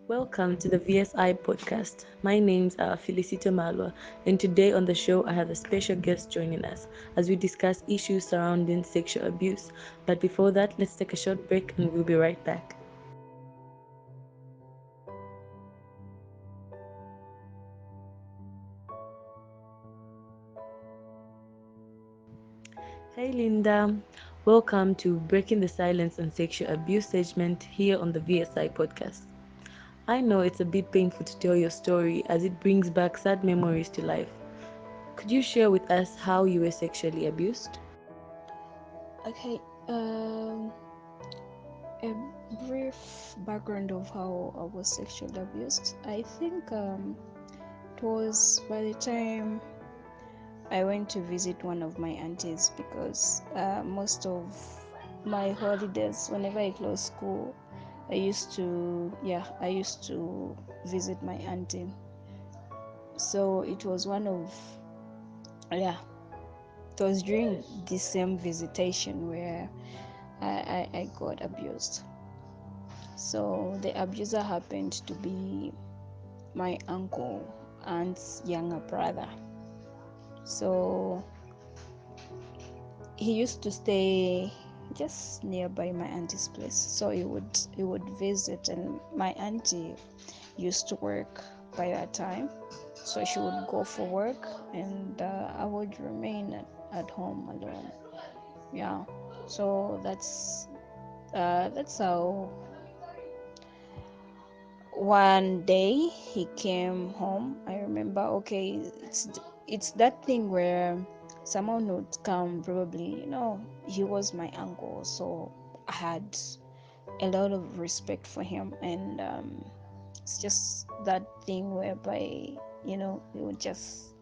Welcome to the VSI podcast. My name's Felicita Malwa, and today on the show I have a special guest joining us as we discuss issues surrounding sexual abuse. But before that, let's take a short break and we'll be right back. Hey Linda, welcome to Breaking the Silence on Sexual Abuse segment here on the VSI podcast. I know it's a bit painful to tell your story as it brings back sad memories to life. Could you share with us how you were sexually abused? Okay, a brief background of how I was sexually abused. I think it was by the time I went to visit one of my aunties because most of my holidays, whenever I close school, I used to visit my auntie. So it was yeah, it was during the same visitation where I got abused. So the abuser happened to be my uncle aunt's younger brother. So he used to stay just nearby my auntie's place. So he would visit, and my auntie used to work by that time. So she would go for work, and I would remain at home alone. Yeah. So that's how one day he came home. I remember, okay, it's that thing where someone would come, probably, he was my uncle, so I had a lot of respect for him. And it's just that thing whereby, he would just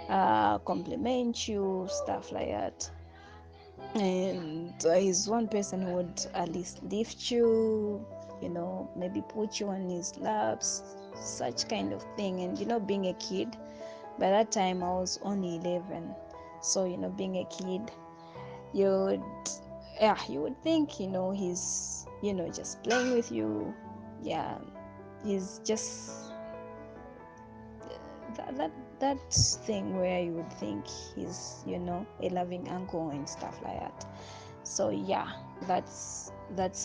compliment you, stuff like that. And he's one person who would at least lift you, maybe put you on his laps, such kind of thing. And being a kid, by that time I was only 11. So being a kid, you would you would think, he's just playing with you. Yeah, he's just that thing where you would think he's a loving uncle and stuff like that. So yeah, that's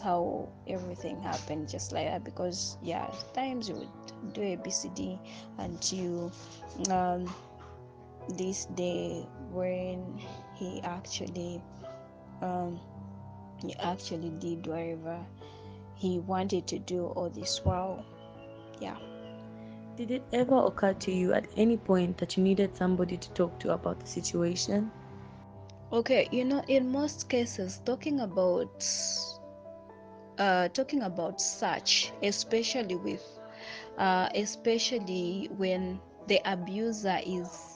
how everything happened, just like that. Because yeah, times you would do ABCD until um this day when he actually um did whatever he wanted to do all this while. Yeah. Did it ever occur to you at any point that you needed somebody to talk to about the situation? Okay, in most cases, talking about such, especially when the abuser is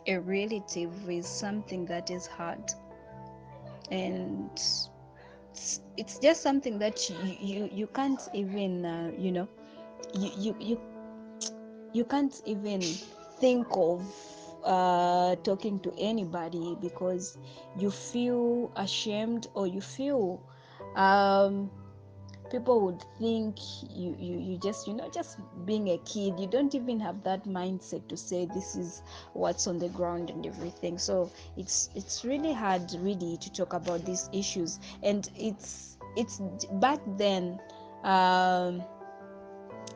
a relative, is something that is hard. And it's just something that you can't even you you can't even think of talking to anybody, because you feel ashamed, or you feel um people would think you just just being a kid, you don't even have that mindset to say this is what's on the ground and everything. So it's really hard, really, to talk about these issues. And it's back then, um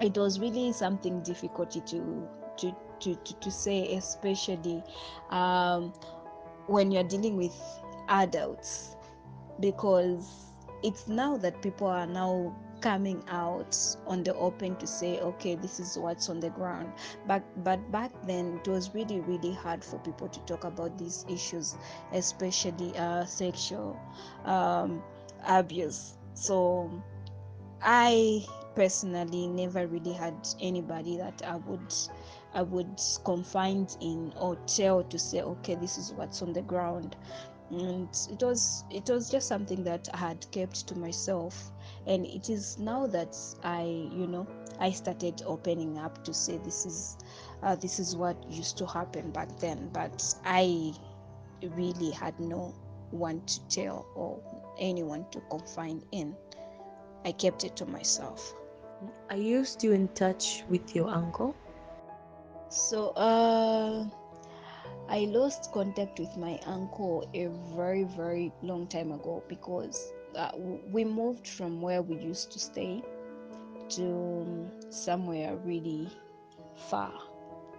it was really something difficult to to say, especially um when you're dealing with adults, because it's now that people are now coming out on the open to say, okay, this is what's on the ground. But back then it was really really hard for people to talk about these issues, especially sexual um, abuse. So I personally never really had anybody that I would confide in or tell to say, okay, this is what's on the ground. And it was just something that I had kept to myself. And it is now that I started opening up to say, this is what used to happen back then. But I really had no one to tell, or anyone to confide in. I kept it to myself. Are you still in touch with your uncle? So, I lost contact with my uncle a very, very long time ago because we moved from where we used to stay to somewhere really far.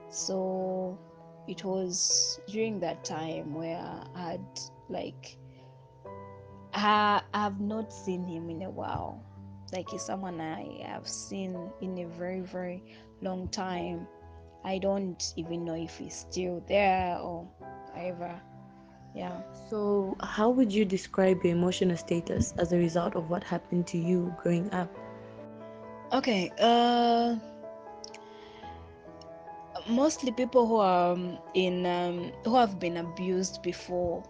So it was during that time where I had like I've not seen him in a while. Like he's someone I have seen in a very, very long time. I don't even know if he's still there or whatever. Yeah. So, how would you describe your emotional status as a result of what happened to you growing up? Okay. Mostly people who are in who have been abused before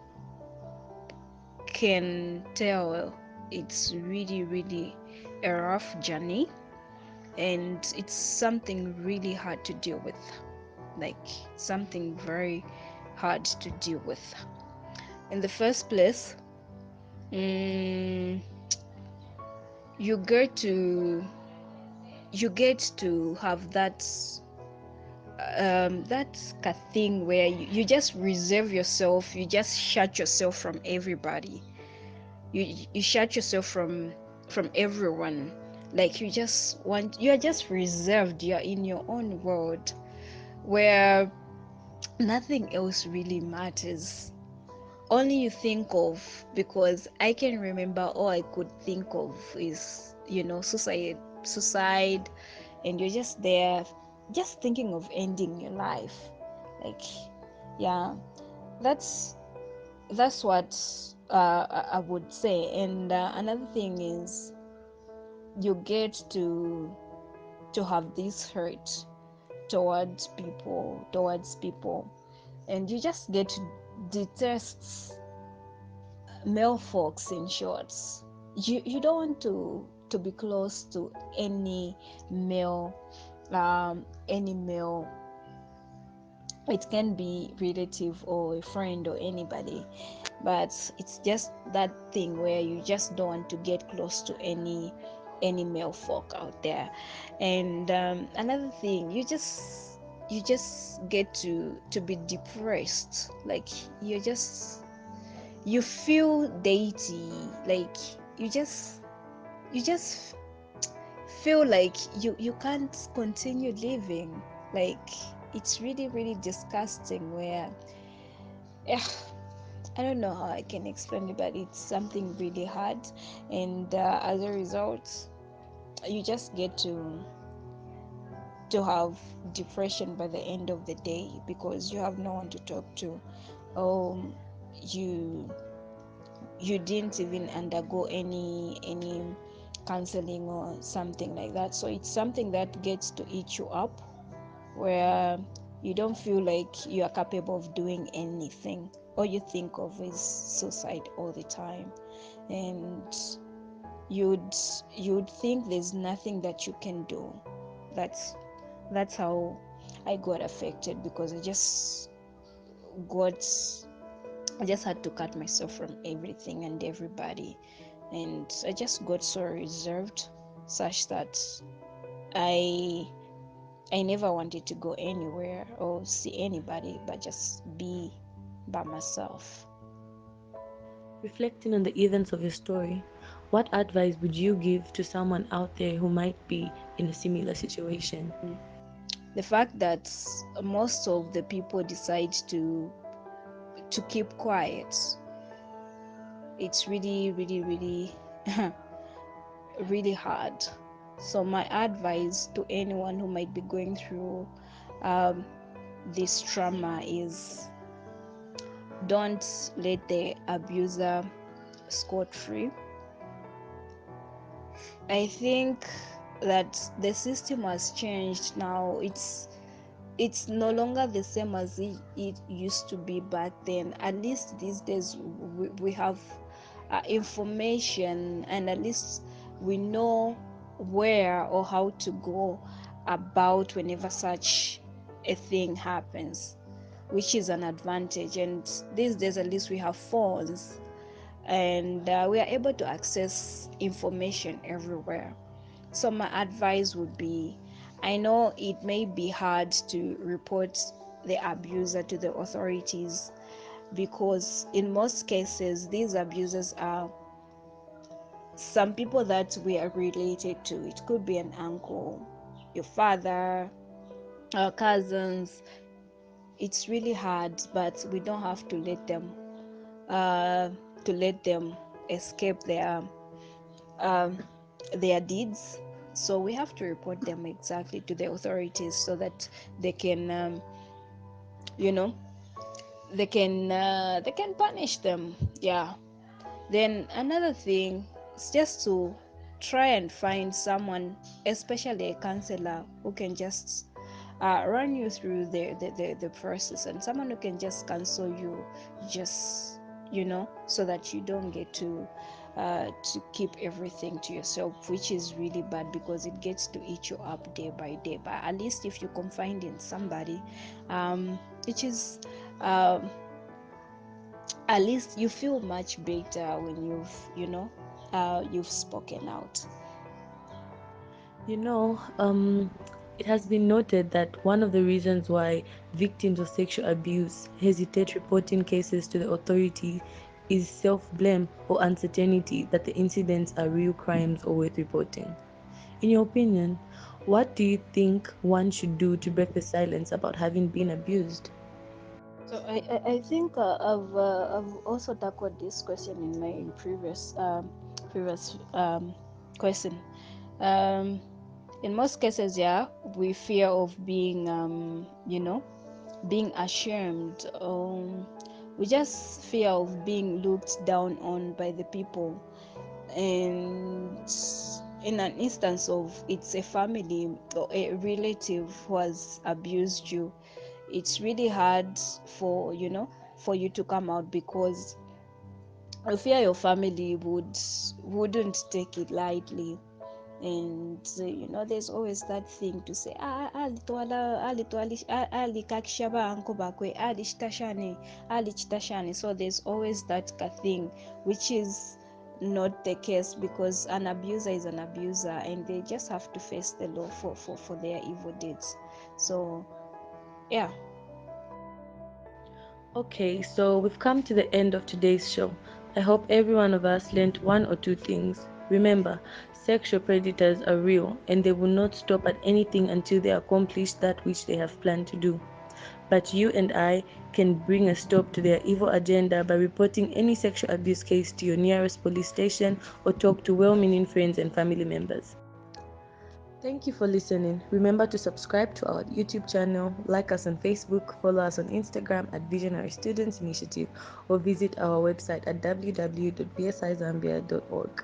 can tell it's really, really a rough journey, and it's something really hard to deal with. Like something very hard to deal with. In the first place, mm, you get to you get to have that thing where you just reserve yourself, you just shut yourself from everybody, you shut yourself from everyone. Like you're just reserved, you're in your own world where nothing else really matters. Only you think of, because I can remember all I could think of is, suicide, and you're just there, just thinking of ending your life. Like, yeah, that's that's what I would say. And another thing is you get to have this hurt towards people, and you just get to detest male folks. In shorts, you don't want to be close to any male, any male. It can be relative or a friend or anybody, but it's just that thing where you just don't want to get close to any male folk out there. And another thing, you just get to be depressed. Like you feel deity. Like you just you just feel like you can't continue living. Like it's really, really disgusting where, yeah, I don't know how I can explain it, but it's something really hard. And as a result, you just get to have depression by the end of the day because you have no one to talk to. um you you didn't even undergo any counseling or something like that, so it's something that gets to eat you up, where you don't feel like you are capable of doing anything. All you think of is suicide all the time, and you'd you'd think there's nothing that you can do. That's that's how I got affected, because got I just had to cut myself from everything and everybody, and I just got so reserved, such that I I never wanted to go anywhere or see anybody, but just be by myself. Reflecting on the events of your story, what advice would you give to someone out there who might be in a similar situation? The fact that most of the people decide to keep quiet, it's really, really, really really hard. So my advice to anyone who might be going through um, this trauma is, don't let the abuser scot free. I think that the system has changed now. It's no longer the same as it used to be back then. At least these days we have information, and at least we know where or how to go about whenever such a thing happens, which is an advantage. And these days at least we have phones, and we are able to access information everywhere. So my advice would be, I know it may be hard to report the abuser to the authorities, because in most cases these abusers are some people that we are related to. It could be an uncle, your father, our cousins. It's really hard, but we don't have uh, to let them escape um, their deeds. So we have to report them exactly to the authorities so that they can, you know, they can punish them. Yeah. Then another thing is just to try and find someone, especially a counselor, who can just run you through the process, and someone who can just counsel you, just, so that you don't get to keep everything to yourself, which is really bad because it gets to eat you up day by day. But at least if you confide in somebody, which is um, at least you feel much better when you've spoken out. You know, it has been noted that one of the reasons why victims of sexual abuse hesitate reporting cases to the authority is self blame or uncertainty that the incidents are real crimes or worth reporting. In your opinion, what do you think one should do to break the silence about having been abused? So I think I've also tackled this question in my previous question. Um, in most cases, yeah, we fear of being ashamed. We just fear of being looked down on by the people, and in an instance of it's a family or a relative who has abused you, it's really hard for you to come out, because I fear your family wouldn't take it lightly. And there's always that thing to say, alikakisha anko bakwe alichitashane. So there's always that thing, which is not the case, because an abuser is an abuser, and they just have to face the law for their evil deeds. So yeah. Okay, so we've come to the end of today's show. I hope every one of us learned one or two things. Remember, sexual predators are real and they will not stop at anything until they accomplish that which they have planned to do. But you and I can bring a stop to their evil agenda by reporting any sexual abuse case to your nearest police station or talk to well meaning friends and family members. Thank you for listening. Remember to subscribe to our YouTube channel, like us on Facebook, follow us on Instagram at Visionary Students Initiative, or visit our website at www.vsizambia.org.